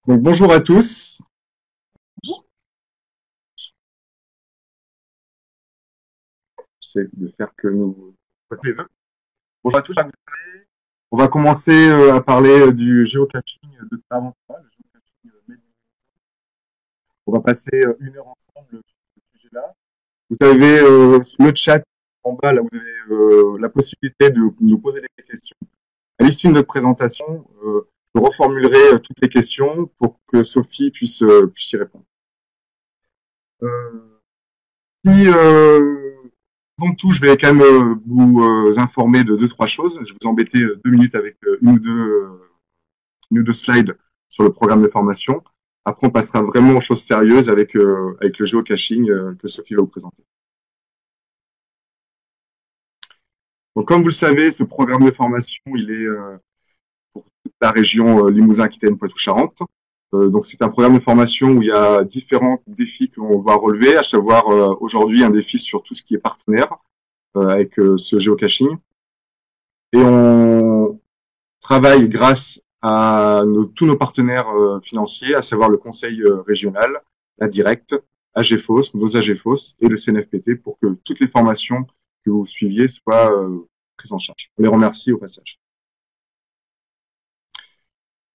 Donc bonjour à tous. J'essaie de faire que nous. Bonjour à tous. On va commencer à parler du géocaching de Tarentaine, le géocaching On va passer 1 heure ensemble sur ce sujet-là. Vous avez le chat en bas, là vous avez la possibilité de nous poser des questions. À l'issue de notre présentation, je reformulerai toutes les questions pour que Sophie puisse y répondre. Puis, donc tout, je vais quand même vous informer de 2-3 choses. Je vais vous embêter 2 minutes avec une ou deux slides sur le programme de formation. Après, on passera vraiment aux choses sérieuses avec le géocaching que Sophie va vous présenter. Donc, comme vous le savez, ce programme de formation, il est pour toute la région Limousin, Aquitaine, Poitou-Charentes. Donc, c'est un programme de formation où il y a différents défis qu'on va relever, à savoir aujourd'hui un défi sur tout ce qui est partenaire avec ce géocaching. Et on travaille grâce à tous nos partenaires financiers, à savoir le conseil régional, la Directe, AGFOS, nos AGFOS et le CNFPT pour que toutes les formations que vous suiviez soient prises en charge. On les remercie au passage.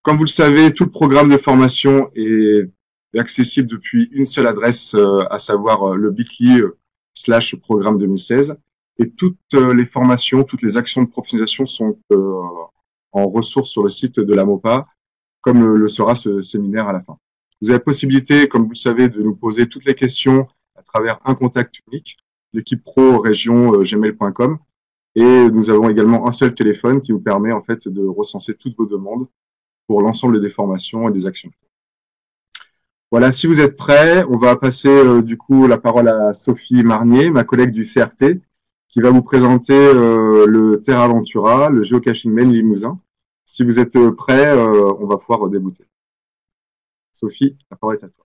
Comme vous le savez, tout le programme de formation est accessible depuis une seule adresse, à savoir le bit.ly/programme 2016. Et toutes les formations, toutes les actions de professionnalisation sont en ressources sur le site de la MOPA, comme le sera ce séminaire à la fin. Vous avez la possibilité, comme vous le savez, de nous poser toutes les questions à travers un contact unique, l'équipe pro région gmail.com. Et nous avons également un seul téléphone qui vous permet en fait de recenser toutes vos demandes pour l'ensemble des formations et des actions. Voilà, si vous êtes prêts, on va passer du coup la parole à Sophie Marnier, ma collègue du CRT, qui va vous présenter le Terra Aventura, le géocaching Maine Limousin. Si vous êtes prêts, on va pouvoir débuter. Sophie, la parole est à toi.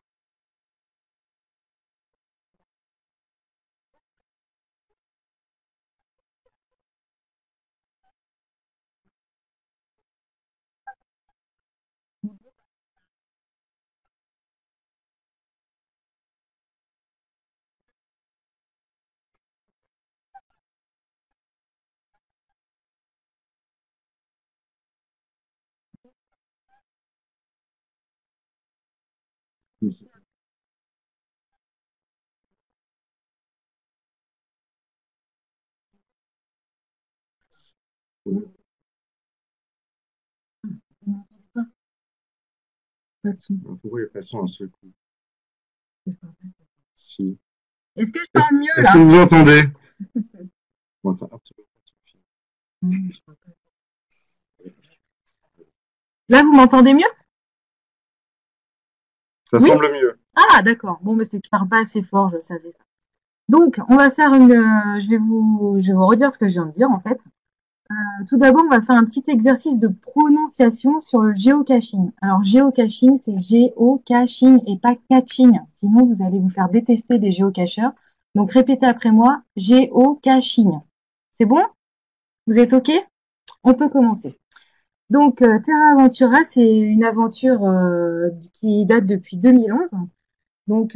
Pourquoi il n'y a pas ça un seul coup? Si. Est-ce que je parle mieux Est-ce là? que vous entendez? Là, vous m'entendez mieux? Ça Oui? semble mieux. Ah, d'accord. Bon, mais c'est que je parle pas assez fort, je savais ça. Donc, on va faire je vais vous redire ce que je viens de dire en fait. Tout d'abord, on va faire un petit exercice de prononciation sur le géocaching. Alors, géocaching, c'est géocaching et pas catching. Sinon, vous allez vous faire détester des géocacheurs. Donc, répétez après moi, géocaching. C'est bon? Vous êtes OK? On peut commencer. Donc, Terra Aventura, c'est une aventure qui date depuis 2011. Donc,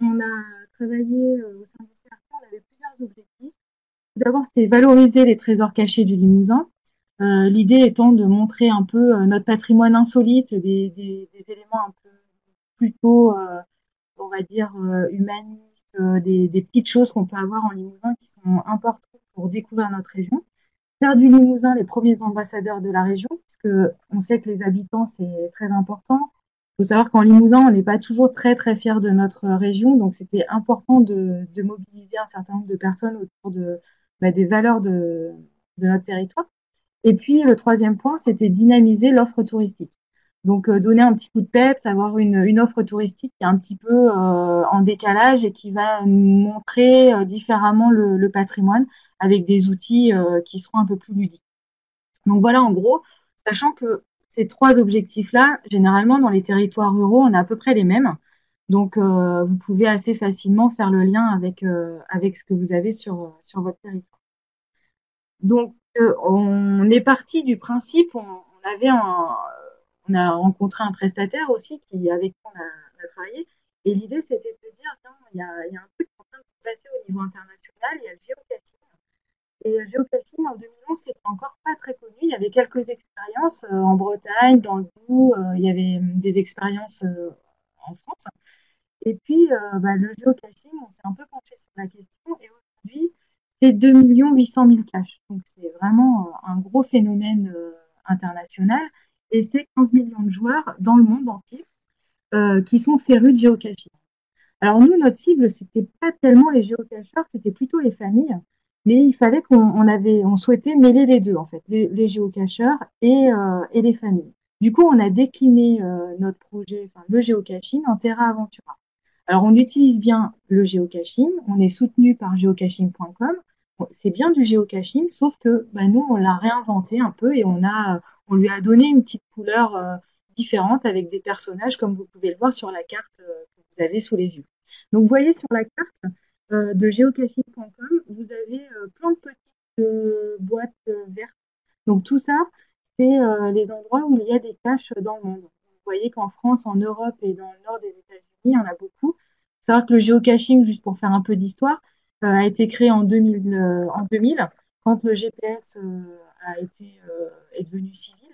on a travaillé au sein du CRT, on avait plusieurs objectifs. Tout d'abord, c'était valoriser les trésors cachés du Limousin. L'idée étant de montrer un peu notre patrimoine insolite, des éléments un peu plutôt, on va dire, humanistes, des petites choses qu'on peut avoir en Limousin qui sont importantes pour découvrir notre région. Faire du Limousin les premiers ambassadeurs de la région, parce que on sait que les habitants, c'est très important. Il faut savoir qu'en Limousin, on n'est pas toujours très très fiers de notre région, donc c'était important de mobiliser un certain nombre de personnes autour des valeurs de notre territoire. Et puis le troisième point, c'était dynamiser l'offre touristique. Donc donner un petit coup de peps, avoir une offre touristique qui est un petit peu en décalage et qui va nous montrer différemment le patrimoine avec des outils qui seront un peu plus ludiques. Donc voilà en gros, sachant que ces trois objectifs-là, généralement dans les territoires ruraux, on a à peu près les mêmes. Donc vous pouvez assez facilement faire le lien avec ce que vous avez sur votre territoire. Donc on est parti du principe, on avait on a rencontré un prestataire aussi avec qui on a travaillé. Et l'idée, c'était de se dire, tiens, il y a un truc qui est en train de se passer au niveau international, il y a le géocaching. Et le géocaching, en 2011, c'était encore pas très connu. Il y avait quelques expériences en Bretagne, dans le Doubs, il y avait des expériences en France. Et puis, le géocaching, on s'est un peu penché sur la question. Et aujourd'hui, c'est 2 800 000 caches. Donc, c'est vraiment un gros phénomène international. Et c'est 15 millions de joueurs dans le monde entier qui sont férus de géocaching. Alors nous, notre cible, c'était pas tellement les géocacheurs, c'était plutôt les familles. Mais il fallait on souhaitait mêler les deux, en fait, les géocacheurs et les familles. Du coup, on a décliné notre projet, enfin, le géocaching en Terra Aventura. Alors, on utilise bien le géocaching, on est soutenu par geocaching.com. Bon, c'est bien du géocaching, sauf que nous, on l'a réinventé un peu et on lui a donné une petite couleur différente avec des personnages, comme vous pouvez le voir sur la carte que vous avez sous les yeux. Donc, vous voyez sur la carte de geocaching.com, vous avez plein de petites boîtes vertes. Donc, tout ça, c'est les endroits où il y a des caches dans le monde. Vous voyez qu'en France, en Europe et dans le nord des États-Unis, il y en a beaucoup. Il faut savoir que le géocaching, juste pour faire un peu d'histoire, a été créé en 2000 quand le GPS est devenu civil.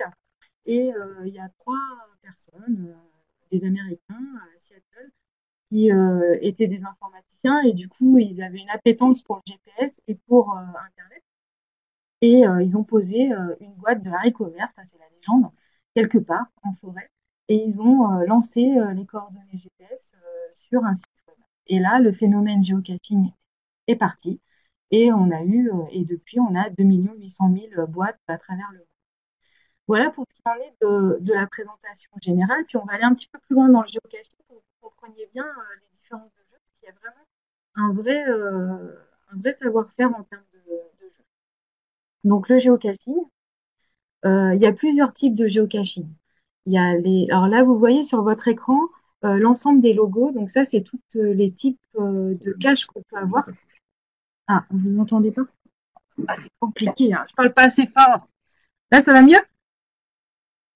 Et il y a trois personnes, des Américains à Seattle, qui étaient des informaticiens et du coup, ils avaient une appétence pour le GPS et pour Internet. Et ils ont posé une boîte de haricots verts, ça c'est la légende, quelque part en forêt. Et ils ont lancé les coordonnées GPS sur un site web. Et là, le phénomène géocaching est parti. Et depuis, on a 2 800 000 boîtes à travers le monde. Voilà pour ce qui en est de la présentation générale. Puis on va aller un petit peu plus loin dans le géocaching pour que vous compreniez bien les différences de jeu, parce qu'il y a vraiment un vrai savoir-faire en termes de jeu. Donc le géocaching, il y a plusieurs types de géocaching. Alors là, vous voyez sur votre écran l'ensemble des logos. Donc ça, c'est tous les types de caches qu'on peut avoir. Ah, vous entendez pas? Ah, c'est compliqué, hein. Je parle pas assez fort. Là, ça va mieux?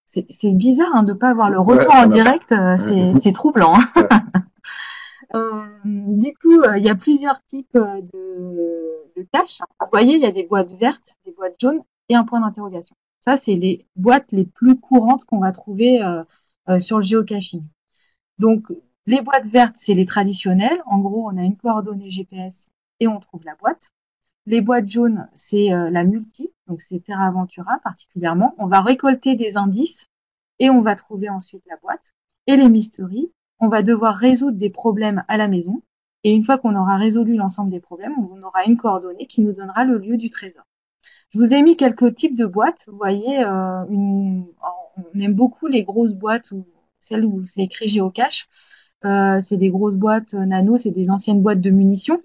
C'est bizarre de ne pas avoir le retour en direct. C'est troublant, hein. Du coup, il y a plusieurs types de caches. Vous voyez, il y a des boîtes vertes, des boîtes jaunes et un point d'interrogation. Ça, c'est les boîtes les plus courantes qu'on va trouver sur le géocaching. Donc, les boîtes vertes, c'est les traditionnelles. En gros, on a une coordonnée GPS et on trouve la boîte. Les boîtes jaunes, c'est la multi, donc c'est Terra Aventura particulièrement. On va récolter des indices et on va trouver ensuite la boîte. Et les mysteries, on va devoir résoudre des problèmes à la maison. Et une fois qu'on aura résolu l'ensemble des problèmes, on aura une coordonnée qui nous donnera le lieu du trésor. Je vous ai mis quelques types de boîtes. Vous voyez, on aime beaucoup les grosses boîtes, celles où c'est écrit géocache. C'est des grosses boîtes nano, c'est des anciennes boîtes de munitions.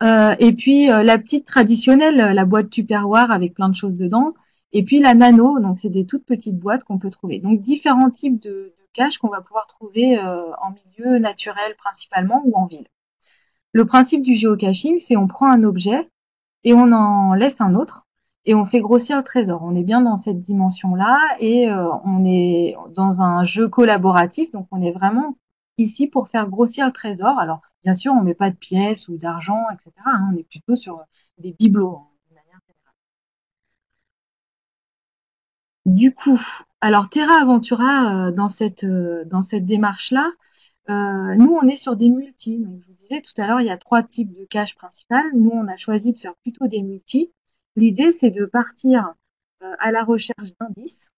Et puis la petite traditionnelle, la boîte Tupperware avec plein de choses dedans. Et puis la nano, donc c'est des toutes petites boîtes qu'on peut trouver. Donc différents types de caches qu'on va pouvoir trouver en milieu naturel principalement ou en ville. Le principe du géocaching, c'est on prend un objet et on en laisse un autre et on fait grossir le trésor. On est bien dans cette dimension-là et on est dans un jeu collaboratif, donc on est vraiment ici pour faire grossir le trésor. Alors bien sûr, on met pas de pièces ou d'argent, etc., hein, on est plutôt sur des bibelots de manière générale. Du coup, alors Terra Aventura dans cette démarche-là, nous on est sur des multis. Donc, je vous disais tout à l'heure, il y a trois types de caches principales. Nous, on a choisi de faire plutôt des multis. L'idée, c'est de partir à la recherche d'indices.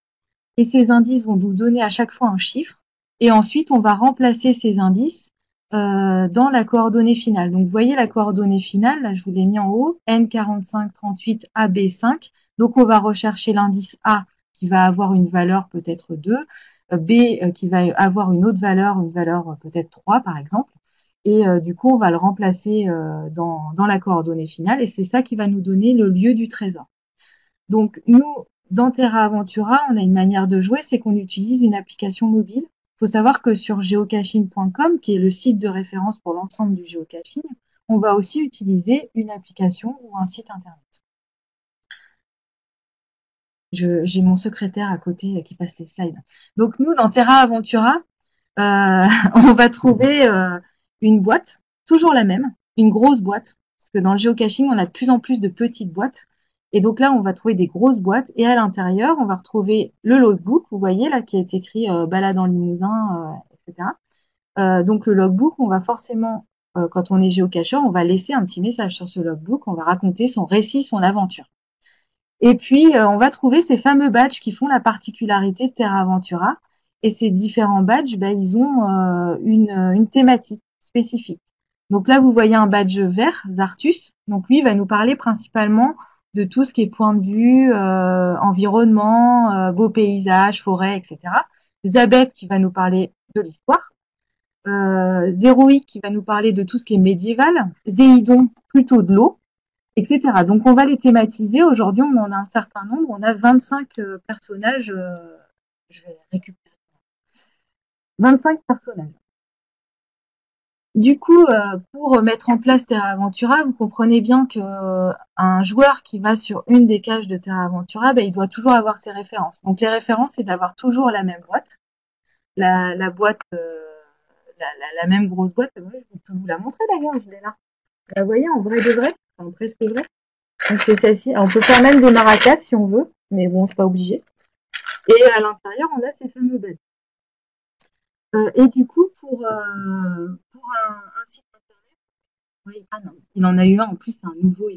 Et ces indices vont nous donner à chaque fois un chiffre. Et ensuite, on va remplacer ces indices dans la coordonnée finale. Donc, vous voyez la coordonnée finale, là, je vous l'ai mis en haut, N4538AB5. Donc, on va rechercher l'indice A qui va avoir une valeur peut-être 2, B qui va avoir une autre valeur, une valeur peut-être 3 par exemple. Et du coup, on va le remplacer dans la coordonnée finale et c'est ça qui va nous donner le lieu du trésor. Donc, nous, dans Terra Aventura, on a une manière de jouer, c'est qu'on utilise une application mobile. Il faut savoir que sur geocaching.com, qui est le site de référence pour l'ensemble du géocaching, on va aussi utiliser une application ou un site internet. J'ai mon secrétaire à côté qui passe les slides. Donc nous, dans Terra Aventura, on va trouver une boîte, toujours la même, une grosse boîte, parce que dans le géocaching, on a de plus en plus de petites boîtes. Et donc là, on va trouver des grosses boîtes, et à l'intérieur, on va retrouver le logbook, vous voyez là, qui est écrit balade en Limousin, etc. Donc le logbook, on va forcément, quand on est géocacheur, on va laisser un petit message sur ce logbook, on va raconter son récit, son aventure. Et puis, on va trouver ces fameux badges qui font la particularité de Terra Aventura. Et ces différents badges, ben, ils ont une thématique spécifique. Donc là, vous voyez un badge vert, Zartus. Donc lui, il va nous parler principalement de tout ce qui est point de vue, environnement, beaux paysages, forêts, etc. Zabeth qui va nous parler de l'histoire. Zéroïque qui va nous parler de tout ce qui est médiéval. Zéidon, plutôt de l'eau, etc. Donc on va les thématiser. Aujourd'hui, on en a un certain nombre. On a 25 personnages. Je vais récupérer 25 personnages. Du coup, pour mettre en place Terra Aventura, vous comprenez bien que un joueur qui va sur une des cages de Terra Aventura, ben, il doit toujours avoir ses références. Donc les références, c'est d'avoir toujours la même boîte, la boîte, la même grosse boîte. Ouais, je peux vous la montrer d'ailleurs, je l'ai là. Vous la voyez en vrai de vrai, enfin presque vrai. Donc c'est celle-ci. On peut faire même des maracas si on veut, mais bon, c'est pas obligé. Et à l'intérieur, on a ces fameux beds. Et du coup, pour un site internet, oui, ah non, il en a eu un en plus, c'est un nouveau.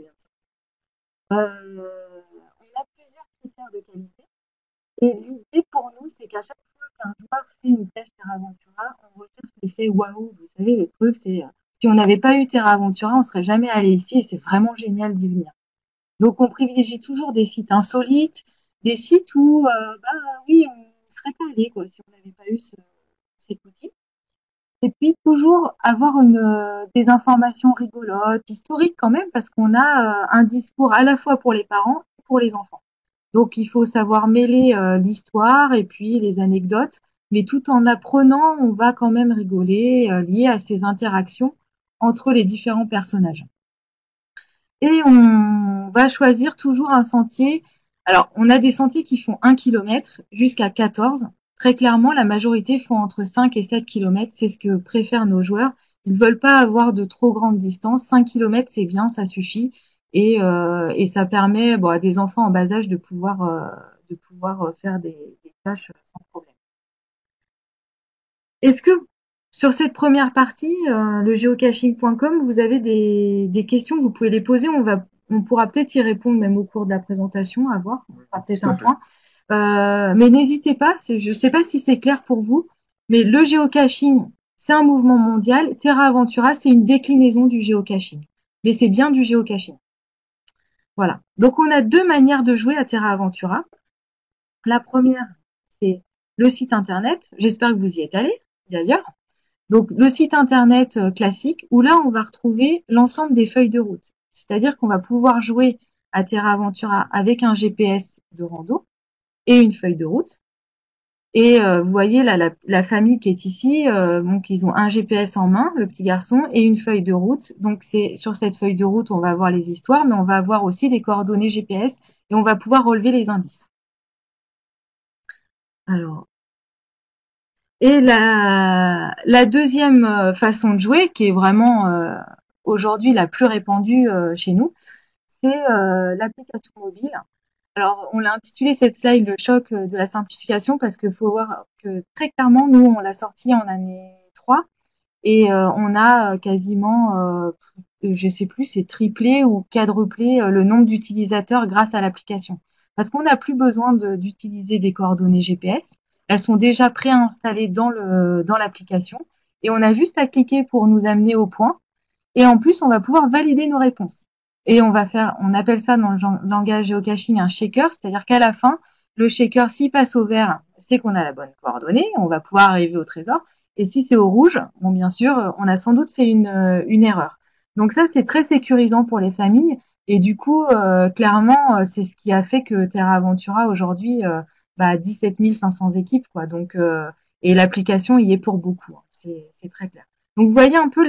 On a plusieurs critères de qualité. Et l'idée pour nous, c'est qu'à chaque fois qu'un joueur fait une tâche Terra Aventura, on recherche l'effet waouh. Vous savez, le truc, c'est si on n'avait pas eu Terra Aventura, on serait jamais allé ici et c'est vraiment génial d'y venir. Donc on privilégie toujours des sites insolites, des sites où bah oui, on serait pas allé quoi si on n'avait pas eu cet outil. Et puis toujours avoir des informations rigolotes, historiques quand même, parce qu'on a un discours à la fois pour les parents et pour les enfants. Donc il faut savoir mêler l'histoire et puis les anecdotes, mais tout en apprenant, on va quand même rigoler lié à ces interactions entre les différents personnages. Et on va choisir toujours un sentier. Alors, on a des sentiers qui font 1 kilomètre jusqu'à 14. Très clairement, la majorité font entre 5 et 7 kilomètres. C'est ce que préfèrent nos joueurs. Ils ne veulent pas avoir de trop grandes distances. 5 kilomètres, c'est bien, ça suffit. Et ça permet à des enfants en bas âge de pouvoir faire des tâches sans problème. Est-ce que sur cette première partie, le geocaching.com, vous avez des questions, vous pouvez les poser. On pourra peut-être y répondre même au cours de la présentation, à voir. On fera peut-être un point. Mais n'hésitez pas, je ne sais pas si c'est clair pour vous, mais le géocaching, c'est un mouvement mondial. Terra Aventura, c'est une déclinaison du géocaching. Mais c'est bien du géocaching. Voilà. Donc on a deux manières de jouer à Terra Aventura. La première, c'est le site internet. J'espère que vous y êtes allé, d'ailleurs. Donc le site internet classique où là on va retrouver l'ensemble des feuilles de route. C'est-à-dire qu'on va pouvoir jouer à Terra Aventura avec un GPS de rando et une feuille de route. Et vous voyez là la famille qui est ici, donc ils ont un GPS en main, le petit garçon, et une feuille de route. Donc c'est sur cette feuille de route on va avoir les histoires, mais on va avoir aussi des coordonnées GPS et on va pouvoir relever les indices. Alors et la deuxième façon de jouer, qui est vraiment aujourd'hui la plus répandue chez nous, c'est l'application mobile. Alors, on l'a intitulé cette slide le choc de la simplification parce qu'il faut voir que très clairement, nous, on l'a sorti en année 3 et on a quasiment, je sais plus, c'est triplé ou quadruplé le nombre d'utilisateurs grâce à l'application. Parce qu'on n'a plus besoin d'utiliser des coordonnées GPS. Elles sont déjà préinstallées dans l'application et on a juste à cliquer pour nous amener au point. Et en plus, on va pouvoir valider nos réponses. Et on appelle ça dans le langage géocaching un shaker, c'est-à-dire qu'à la fin, le shaker, s'il passe au vert, c'est qu'on a la bonne coordonnée, on va pouvoir arriver au trésor. Et si c'est au rouge, bon, bien sûr, on a sans doute fait une erreur. Donc ça, c'est très sécurisant pour les familles. Et du coup, clairement, c'est ce qui a fait que Terra Aventura aujourd'hui, 17 500 équipes, quoi. Donc, et l'application y est pour beaucoup. C'est très clair. Donc, vous voyez un peu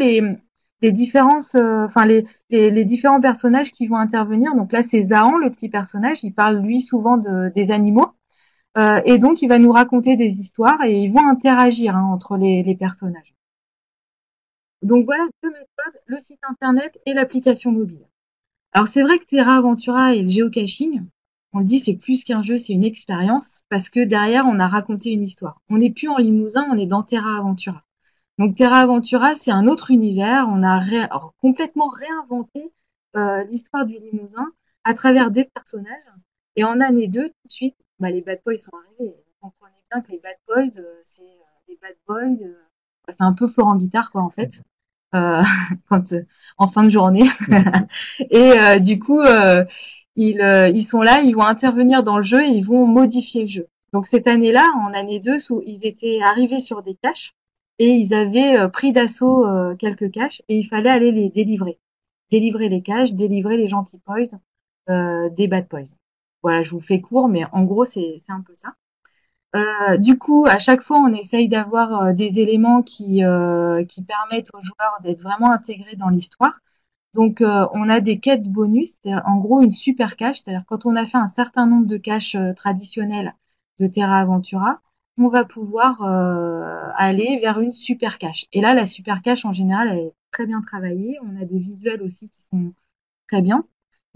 les différences, enfin les différents personnages qui vont intervenir. Donc là, c'est Zahan, le petit personnage. Il parle lui souvent des animaux. Et donc, il va nous raconter des histoires et ils vont interagir entre les personnages. Donc voilà deux méthodes, le site internet et l'application mobile. Alors c'est vrai que Terra Aventura et le géocaching, on le dit, c'est plus qu'un jeu, c'est une expérience parce que derrière, on a raconté une histoire. On n'est plus en Limousin, on est dans Terra Aventura. Donc Terra Aventura, c'est un autre univers. On a complètement réinventé l'histoire du Limousin à travers des personnages. Et en année 2, tout de suite, les Bad Boys sont arrivés. Vous comprenez bien que les Bad Boys, c'est les Bad Boys, c'est un peu Florent Guitare, quoi, en fait, euh, quand, en fin de journée. Et du coup, ils sont là, ils vont intervenir dans le jeu et ils vont modifier le jeu. Donc cette année-là, en année 2, ils étaient arrivés sur des caches et ils avaient pris d'assaut quelques caches et il fallait aller les délivrer. Délivrer les caches, délivrer les gentils boys des bad boys. Voilà, je vous fais court, mais en gros, c'est un peu ça. Du coup, à chaque fois, on essaye d'avoir des éléments qui permettent aux joueurs d'être vraiment intégrés dans l'histoire. Donc, on a des quêtes bonus, c'est-à-dire en gros une super cache, c'est-à-dire quand on a fait un certain nombre de caches traditionnelles de Terra Aventura, on va pouvoir aller vers une super cache. Et là, la super cache, en général, elle est très bien travaillée. On a des visuels aussi qui sont très bien.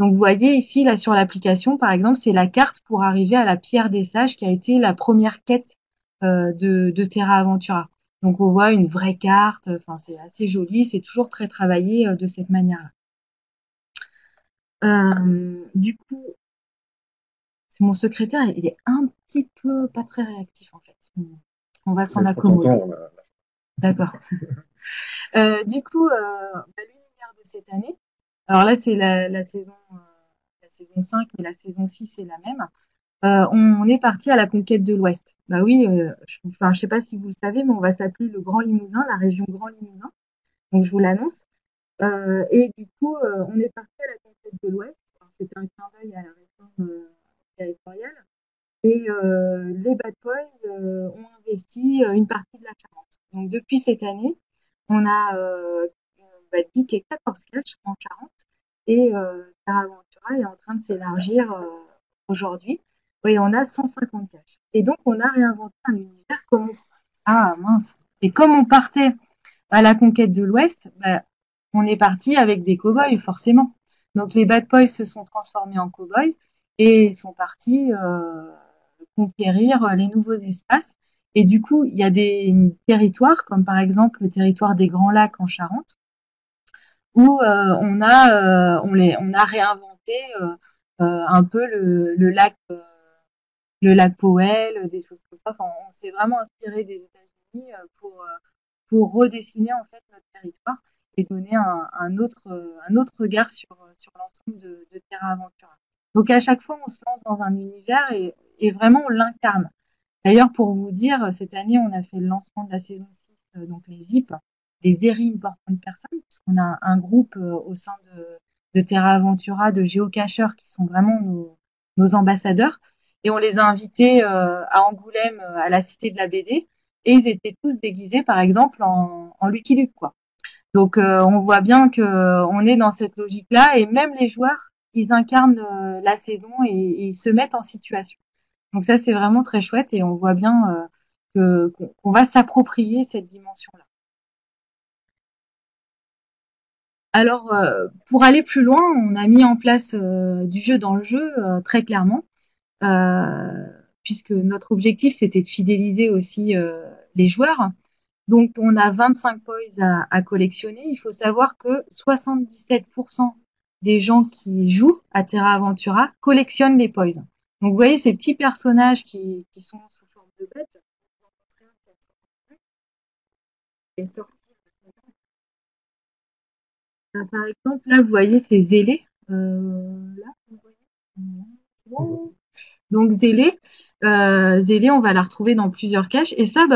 Donc, vous voyez ici, là, sur l'application, par exemple, c'est la carte pour arriver à la Pierre des Sages qui a été la première quête de Terra Aventura. Donc, on voit une vraie carte. Enfin, c'est assez joli. C'est toujours très travaillé de cette manière-là. Du coup, c'est mon secrétaire, il est un petit peu pas très réactif en fait. On va s'en accommoder. D'accord. Du coup, l'univers de cette année. Alors là, c'est la saison 5, mais la saison 6 c'est la même. On est parti à la conquête de l'Ouest. Bah oui, je sais pas si vous le savez, mais on va s'appeler le Grand Limousin, la région Grand Limousin. Donc je vous l'annonce. Et du coup, on est parti à la conquête de l'Ouest. C'était un clin d'œil à la réforme territoriale. Et les Bad Boys ont investi une partie de la Charente. Donc depuis cette année, on a piqué 14 caches en Charente et Terra Aventura est en train de s'élargir aujourd'hui. Oui, on a 150 caches. Et donc on a réinventé un univers comme ah mince. Et comme on partait à la conquête de l'Ouest, on est parti avec des cow-boys forcément. Donc les Bad Boys se sont transformés en cow-boys et sont partis conquérir les nouveaux espaces. Et du coup, il y a des territoires, comme par exemple le territoire des Grands Lacs en Charente, où on a réinventé un peu le lac Powell, des choses comme ça. Enfin, on s'est vraiment inspiré des États-Unis pour redessiner en fait notre territoire et donner un autre regard sur l'ensemble de Terra Aventura. Donc à chaque fois, on se lance dans un univers et vraiment on l'incarne. D'ailleurs, pour vous dire, cette année, on a fait le lancement de la saison 6, donc les ZIP, les Erim Important Personnes, puisqu'on a un groupe au sein de Terra Aventura, de géocacheurs qui sont vraiment nos ambassadeurs. Et on les a invités à Angoulême, à la Cité de la BD, et ils étaient tous déguisés, par exemple, en Lucky Luke, quoi. Donc, on voit bien que on est dans cette logique-là, et même les joueurs, ils incarnent la saison et ils se mettent en situation. Donc ça, c'est vraiment très chouette et on voit bien qu'on va s'approprier cette dimension-là. Alors, pour aller plus loin, on a mis en place du jeu dans le jeu, très clairement, puisque notre objectif, c'était de fidéliser aussi les joueurs. Donc, on a 25 points à collectionner. Il faut savoir que 77% des gens qui jouent à Terra Aventura collectionnent les points. Donc, vous voyez ces petits personnages qui sont sous forme de bêtes. Par exemple, là, vous voyez ces zélés. Là, vous voyez. Donc, zélé, on va la retrouver dans plusieurs caches. Et ça,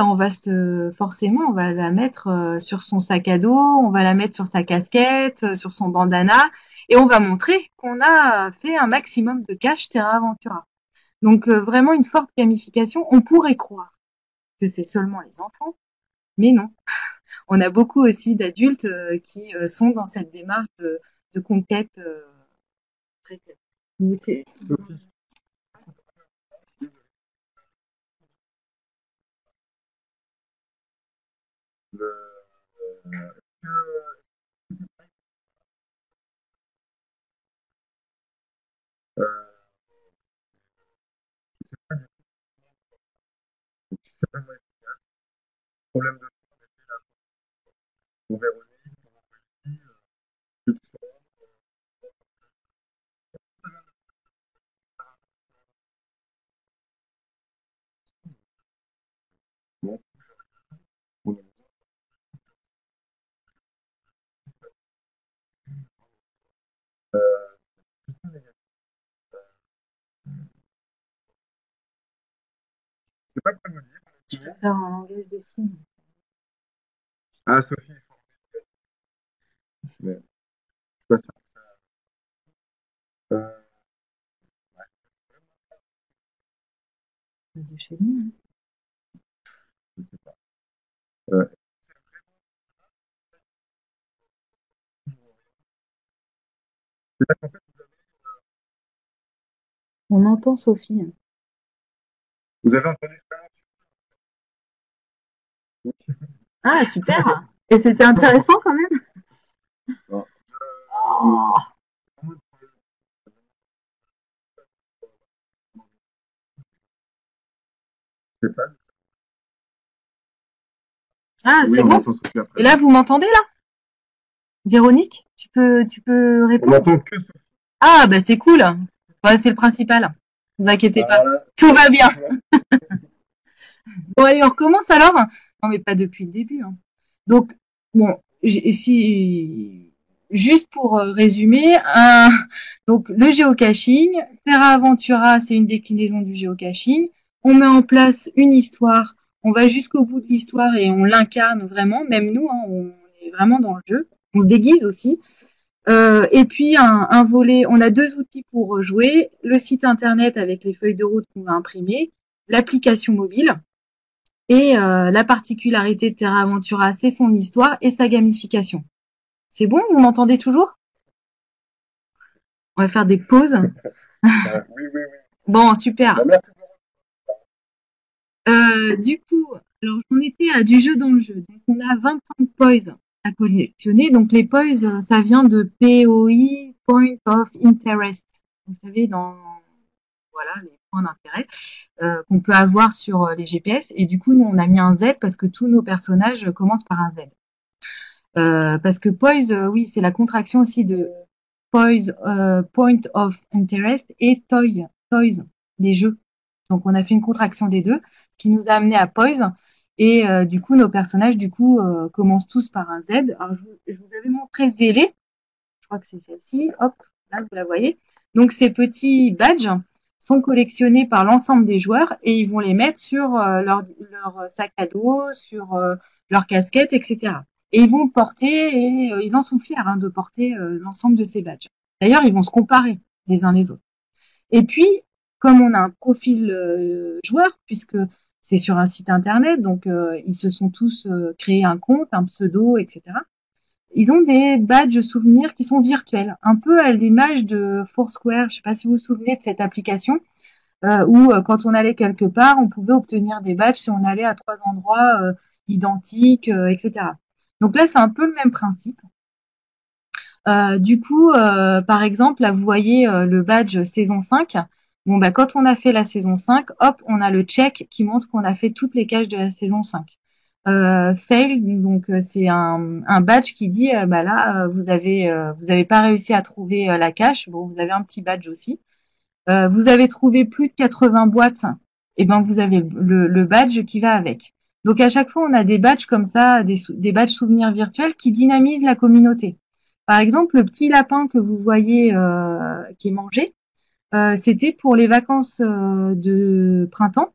forcément, on va la mettre sur son sac à dos, on va la mettre sur sa casquette, sur son bandana, et on va montrer qu'on a fait un maximum de caches Terra Aventura. Donc, vraiment une forte gamification. On pourrait croire que c'est seulement les enfants, mais non. on a beaucoup aussi d'adultes qui sont dans cette démarche de conquête. Très claire. Je peux faire un langage des signes. Ah, Sophie, mais c'est pas ça. De chez nous. Euh, On entend Sophie. vous avez entendu Ah, super. Et c'était intéressant quand même. ça? Oh. C'est ça. Ah, Oui, c'est on bon. entend Sophie après. Et là, vous m'entendez là? Véronique, tu peux On répondre? n'entend que Sophie. Ah, bah c'est cool. Ouais, c'est le principal. Ne vous inquiétez pas. Voilà. Tout va bien. Bon, allez, on recommence alors? Non, mais pas depuis le début, hein. Donc, bon, juste pour résumer, donc le géocaching, Terra Aventura, c'est une déclinaison du géocaching. On met en place une histoire, on va jusqu'au bout de l'histoire et on l'incarne vraiment, même nous, hein, on est vraiment dans le jeu. On se déguise aussi. Et puis un volet, on a deux outils pour jouer, le site internet avec les feuilles de route qu'on va imprimer, l'application mobile. Et la particularité de Terra Aventura, c'est son histoire et sa gamification. C'est bon, vous m'entendez toujours? On va faire des pauses. Oui, oui, oui. Bon, super. Bah, Du coup, alors j'en étais à du jeu dans le jeu. Donc on a 25 points à collectionner. Donc les points, ça vient de POI, Point of Interest. Vous savez, dans voilà les points d'intérêt qu'on peut avoir sur les GPS. Et du coup, nous on a mis un Z parce que tous nos personnages commencent par un Z. Parce que poise, oui, c'est la contraction aussi de poise, point of interest et toys, les jeux. Donc on a fait une contraction des deux, ce qui nous a amené à poise. Et du coup, nos personnages, commencent tous par un Z. Alors, je vous avais montré Zélé. Je crois que c'est celle-ci. Hop, là, vous la voyez. Donc ces petits badges sont collectionnés par l'ensemble des joueurs et ils vont les mettre sur leur sac à dos, sur leur casquette, etc. Et ils vont porter, et ils en sont fiers hein, de porter l'ensemble de ces badges. D'ailleurs, ils vont se comparer les uns les autres. Et puis, comme on a un profil joueur, puisque c'est sur un site internet, donc ils se sont tous créés un compte, un pseudo, etc. Ils ont des badges souvenirs qui sont virtuels, un peu à l'image de Foursquare. Je ne sais pas si vous vous souvenez de cette application où quand on allait quelque part, on pouvait obtenir des badges si on allait à trois endroits identiques, etc. Donc là, c'est un peu le même principe. Du coup, par exemple, là, vous voyez le badge saison 5. Bon, bah, quand on a fait la saison 5, hop, on a le check qui montre qu'on a fait toutes les caches de la saison 5. Fail, donc c'est un badge qui dit, bah là, vous avez pas réussi à trouver la cache. Bon, vous avez un petit badge aussi. Vous avez trouvé plus de 80 boîtes, et ben vous avez le badge qui va avec. Donc à chaque fois, on a des badges comme ça, des badges souvenirs virtuels qui dynamisent la communauté. Par exemple, le petit lapin que vous voyez qui est mangé, c'était pour les vacances de printemps.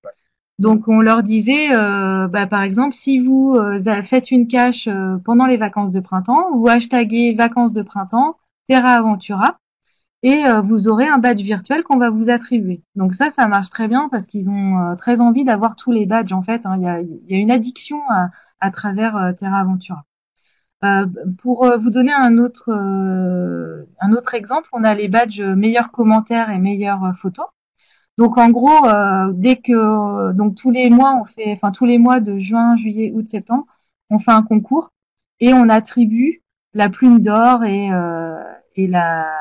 Donc on leur disait, bah, par exemple, si vous faites une cache pendant les vacances de printemps, vous hashtaguez vacances de printemps, Terra Aventura, et vous aurez un badge virtuel qu'on va vous attribuer. Donc ça marche très bien parce qu'ils ont très envie d'avoir tous les badges en fait. Hein. Il y a une addiction à travers Terra Aventura. Pour vous donner un autre exemple, on a les badges meilleurs commentaires et meilleures photos. Donc en gros, dès que donc tous les mois tous les mois de juin, juillet, août, septembre, on fait un concours et on attribue la plume d'or et la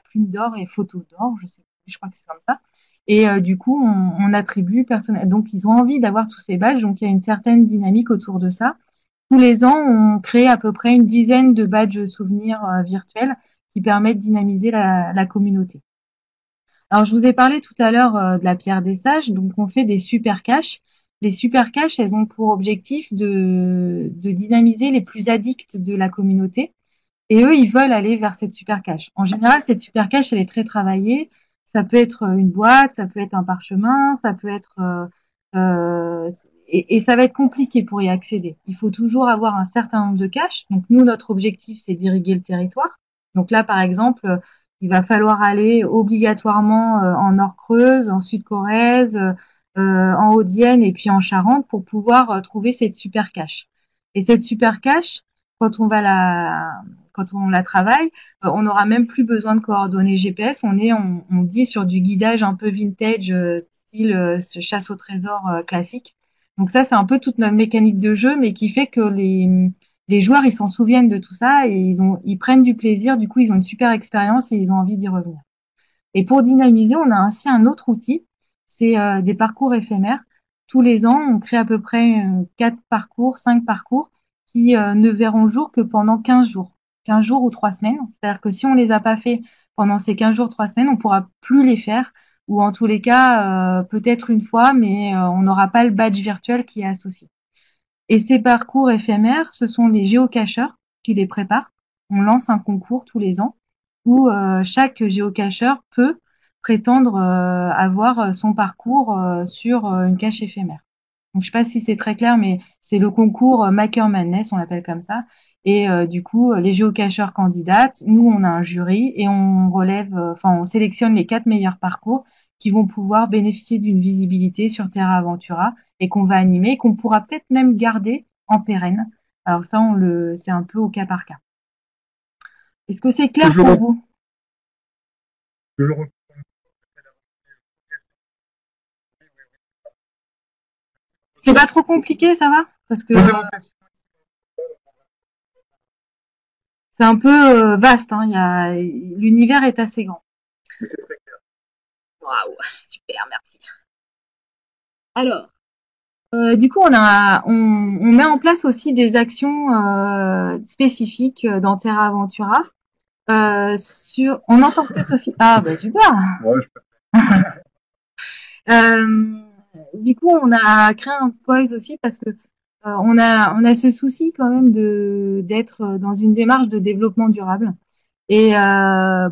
plume d'or et photo d'or, je sais plus, je crois que c'est comme ça. Et du coup, on attribue personnel. Donc ils ont envie d'avoir tous ces badges, donc il y a une certaine dynamique autour de ça. Tous les ans, on crée à peu près une dizaine de badges souvenirs virtuels qui permettent de dynamiser la communauté. Alors, je vous ai parlé tout à l'heure de la pierre des sages, donc on fait des super caches. Les super caches, elles ont pour objectif de dynamiser les plus addicts de la communauté. Et eux, ils veulent aller vers cette super cache. En général, cette super cache, elle est très travaillée. Ça peut être une boîte, ça peut être un parchemin, ça peut être et ça va être compliqué pour y accéder. Il faut toujours avoir un certain nombre de caches. Donc nous, notre objectif, c'est d'irriguer le territoire. Donc là, par exemple, il va falloir aller obligatoirement en Nord-Creuse, en Sud-Corrèze, en Haute-Vienne et puis en Charente pour pouvoir trouver cette super cache. Et cette super cache, quand on va quand on la travaille, on n'aura même plus besoin de coordonnées GPS. On dit sur du guidage un peu vintage, style ce chasse au trésor classique. Donc ça, c'est un peu toute notre mécanique de jeu, mais qui fait que les joueurs, ils s'en souviennent de tout ça et ils prennent du plaisir. Du coup, ils ont une super expérience et ils ont envie d'y revenir. Et pour dynamiser, on a aussi un autre outil, c'est des parcours éphémères. Tous les ans, on crée à peu près 4 parcours, 5 parcours qui ne verront le jour que pendant 15 jours. 15 jours ou 3 semaines. C'est-à-dire que si on les a pas fait pendant ces 15 jours, 3 semaines, on pourra plus les faire. Ou en tous les cas, peut-être une fois, mais on n'aura pas le badge virtuel qui est associé. Et ces parcours éphémères, ce sont les géocacheurs qui les préparent. On lance un concours tous les ans où chaque géocacheur peut prétendre avoir son parcours sur une cache éphémère. Donc je sais pas si c'est très clair, mais c'est le concours Maker Madness, on l'appelle comme ça. Et du coup, les géocacheurs candidatent, nous on a un jury et on relève, on sélectionne les 4 meilleurs parcours qui vont pouvoir bénéficier d'une visibilité sur Terra Aventura et qu'on va animer, et qu'on pourra peut-être même garder en pérenne. Alors ça, c'est un peu au cas par cas. Est-ce que c'est clair pour vous? C'est pas trop compliqué, ça va? Parce que c'est un peu vaste, hein. L'univers est assez grand. Waouh, super, merci. Alors, du coup, on met en place aussi des actions spécifiques dans Terra Aventura. On entend plus Sophie. Ah, bah super. Ouais, Du coup, on a créé un poise aussi parce que on a ce souci quand même d'être dans une démarche de développement durable. Et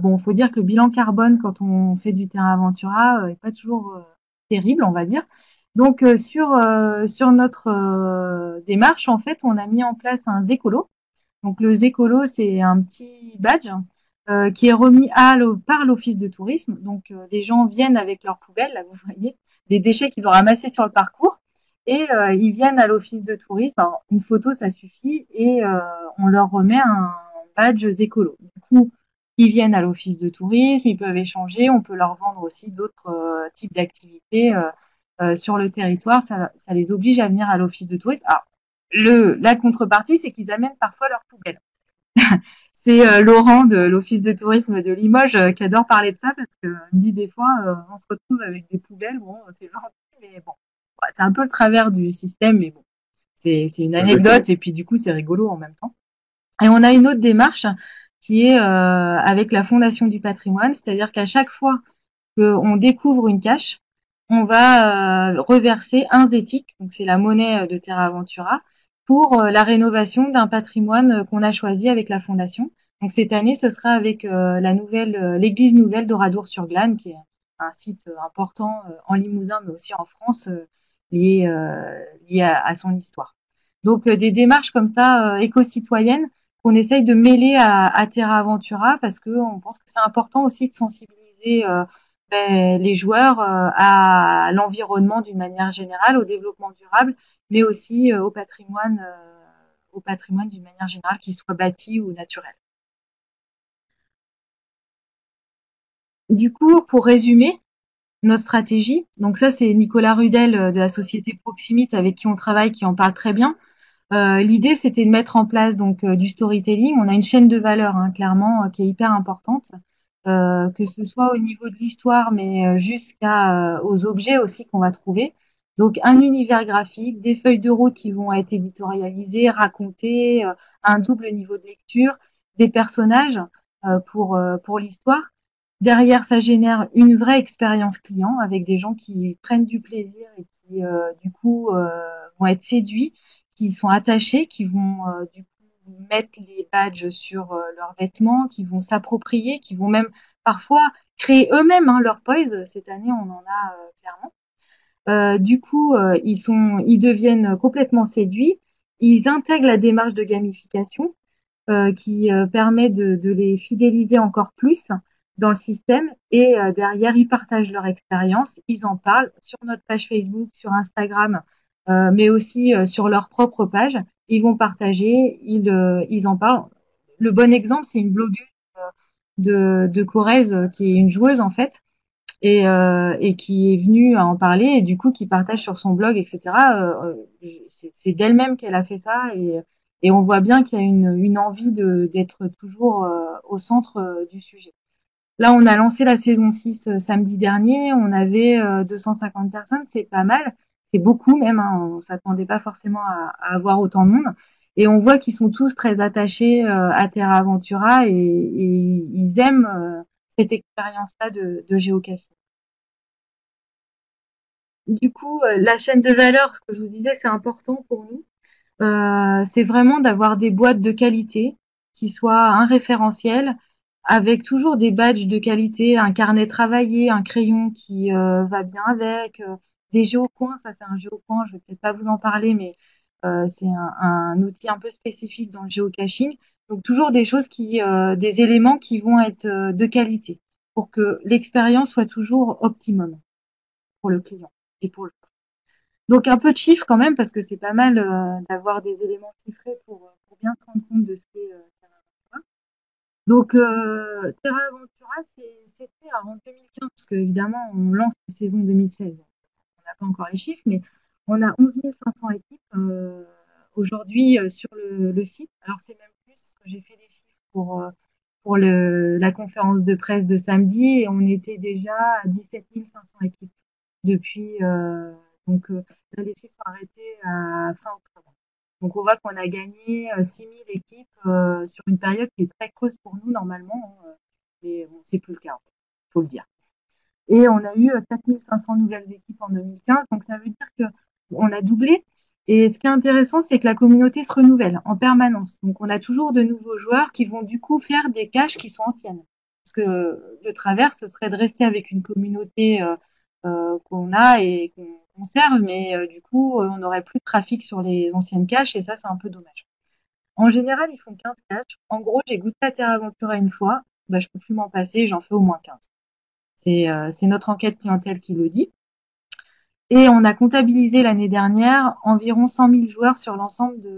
bon, faut dire que le bilan carbone quand on fait du Terra Aventura est pas toujours terrible, on va dire. Donc sur notre démarche, en fait, on a mis en place un Zécolo. Donc le Zécolo, c'est un petit badge qui est remis par l'office de tourisme. Donc les gens viennent avec leurs poubelles, là vous voyez, des déchets qu'ils ont ramassés sur le parcours, et ils viennent à l'office de tourisme. Alors, une photo, ça suffit, et on leur remet un badge Zécolo. Du coup, ils viennent à l'office de tourisme, ils peuvent échanger, on peut leur vendre aussi d'autres types d'activités sur le territoire. Ça les oblige à venir à l'office de tourisme. Alors, la contrepartie, c'est qu'ils amènent parfois leurs poubelles. C'est Laurent de l'office de tourisme de Limoges qui adore parler de ça parce que me dit des fois on se retrouve avec des poubelles, bon c'est gentil mais bon ouais, c'est un peu le travers du système mais bon c'est une anecdote et puis du coup c'est rigolo en même temps. Et on a une autre démarche qui est avec la Fondation du patrimoine, c'est-à-dire qu'à chaque fois qu'on découvre une cache, on va reverser un zétique, donc c'est la monnaie de Terra Aventura, pour la rénovation d'un patrimoine qu'on a choisi avec la fondation. Donc cette année, ce sera avec l'église nouvelle d'Oradour-sur-Glane, qui est un site important en Limousin, mais aussi en France, lié à son histoire. Donc des démarches comme ça éco-citoyennes qu'on essaye de mêler à Terra Aventura parce que on pense que c'est important aussi de sensibiliser les joueurs à l'environnement d'une manière générale, au développement durable, mais aussi au patrimoine d'une manière générale, qu'il soit bâti ou naturel. Du coup, pour résumer notre stratégie, donc ça c'est Nicolas Rudel de la société Proximit avec qui on travaille qui en parle très bien. L'idée c'était de mettre en place donc du storytelling. On a une chaîne de valeur clairement qui est hyper importante, que ce soit au niveau de l'histoire, mais jusqu'à aux objets aussi qu'on va trouver. Donc un univers graphique, des feuilles de route qui vont être éditorialisées, racontées, un double niveau de lecture, des personnages pour l'histoire. Derrière, ça génère une vraie expérience client avec des gens qui prennent du plaisir et qui, du coup, vont être séduits, qui sont attachés, qui vont, du coup, mettre les badges sur leurs vêtements, qui vont s'approprier, qui vont même parfois créer eux-mêmes leurs toys. Cette année, on en a clairement. Du coup, ils deviennent complètement séduits. Ils intègrent la démarche de gamification qui permet de les fidéliser encore plus dans le système et derrière ils partagent leur expérience, ils en parlent sur notre page Facebook, sur Instagram, mais aussi sur leur propre page. Ils vont partager, ils en parlent. Le bon exemple, c'est une blogueuse de Corrèze qui est une joueuse en fait et qui est venue à en parler et du coup qui partage sur son blog, etc. C'est d'elle-même qu'elle a fait ça et on voit bien qu'il y a une envie d'être toujours au centre du sujet. Là, on a lancé la saison 6 samedi dernier, on avait 250 personnes, c'est pas mal, c'est beaucoup même, on s'attendait pas forcément à avoir autant de monde. Et on voit qu'ils sont tous très attachés à Terra Aventura et ils aiment cette expérience-là de géocaching. Du coup, la chaîne de valeur, ce que je vous disais, c'est important pour nous. C'est vraiment d'avoir des boîtes de qualité qui soient un référentiel avec toujours des badges de qualité, un carnet travaillé, un crayon qui va bien avec, des géocoins, ça c'est un géocoin, je vais peut-être pas vous en parler, mais c'est un outil un peu spécifique dans le géocaching. Donc toujours des choses des éléments qui vont être de qualité pour que l'expérience soit toujours optimum pour le client et pour le donc un peu de chiffres quand même parce que c'est pas mal d'avoir des éléments chiffrés pour bien se rendre compte de ce qu'est Terra Ventura. Donc Terra Ventura, c'était en 2015 parce que évidemment on lance la saison 2016. On n'a pas encore les chiffres, mais on a 11 500 équipes aujourd'hui sur le site. Alors c'est même plus parce que j'ai fait des chiffres pour la conférence de presse de samedi et on était déjà à 17 500 équipes depuis. Donc là, les chiffres sont arrêtés à fin octobre. Donc on voit qu'on a gagné 6 000 équipes sur une période qui est très creuse pour nous normalement, mais bon, c'est plus le cas en fait, faut le dire. Et on a eu 4 500 nouvelles équipes en 2015, donc ça veut dire que on a doublé. Et ce qui est intéressant, c'est que la communauté se renouvelle en permanence. Donc on a toujours de nouveaux joueurs qui vont du coup faire des caches qui sont anciennes. Parce que le travers, ce serait de rester avec une communauté qu'on a et qu'on conserve, mais du coup, on n'aurait plus de trafic sur les anciennes caches et ça, c'est un peu dommage. En général, ils font 15 caches. En gros, j'ai goûté à Terra Aventura une fois, bah, je peux plus m'en passer, j'en fais au moins 15. C'est notre enquête clientèle qui le dit. Et on a comptabilisé l'année dernière environ 100 000 joueurs sur l'ensemble du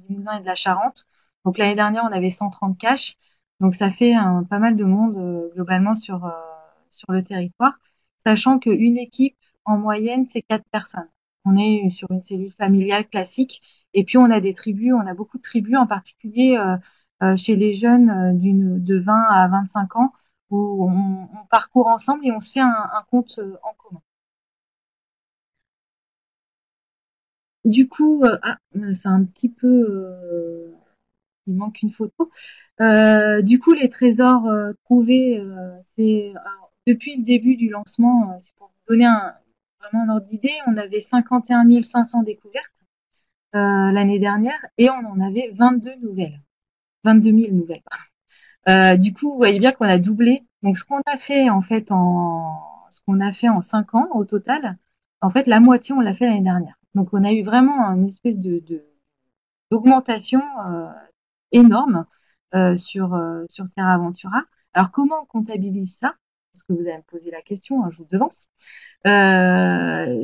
Limousin et de la Charente. Donc l'année dernière, on avait 130 caches. Donc ça fait pas mal de monde globalement sur le territoire, sachant qu'une équipe, en moyenne, c'est 4 personnes. On est sur une cellule familiale classique. Et puis on a des tribus, on a beaucoup de tribus, en particulier chez les jeunes de 20 à 25 ans, où on parcourt ensemble et on se fait un compte en commun. Du coup, c'est un petit peu, il manque une photo. Du coup, les trésors trouvés, depuis le début du lancement, c'est pour vous donner vraiment un ordre d'idée, on avait 51 500 découvertes l'année dernière et on en avait 22 nouvelles, 22 000 nouvelles. Du coup, vous voyez bien qu'on a doublé. Donc, ce qu'on a fait en 5 ans au total, en fait, la moitié, on l'a fait l'année dernière. Donc, on a eu vraiment une espèce d'augmentation énorme sur Terra Ventura. Alors, comment on comptabilise ça? parce que vous allez me poser la question, hein, je vous devance.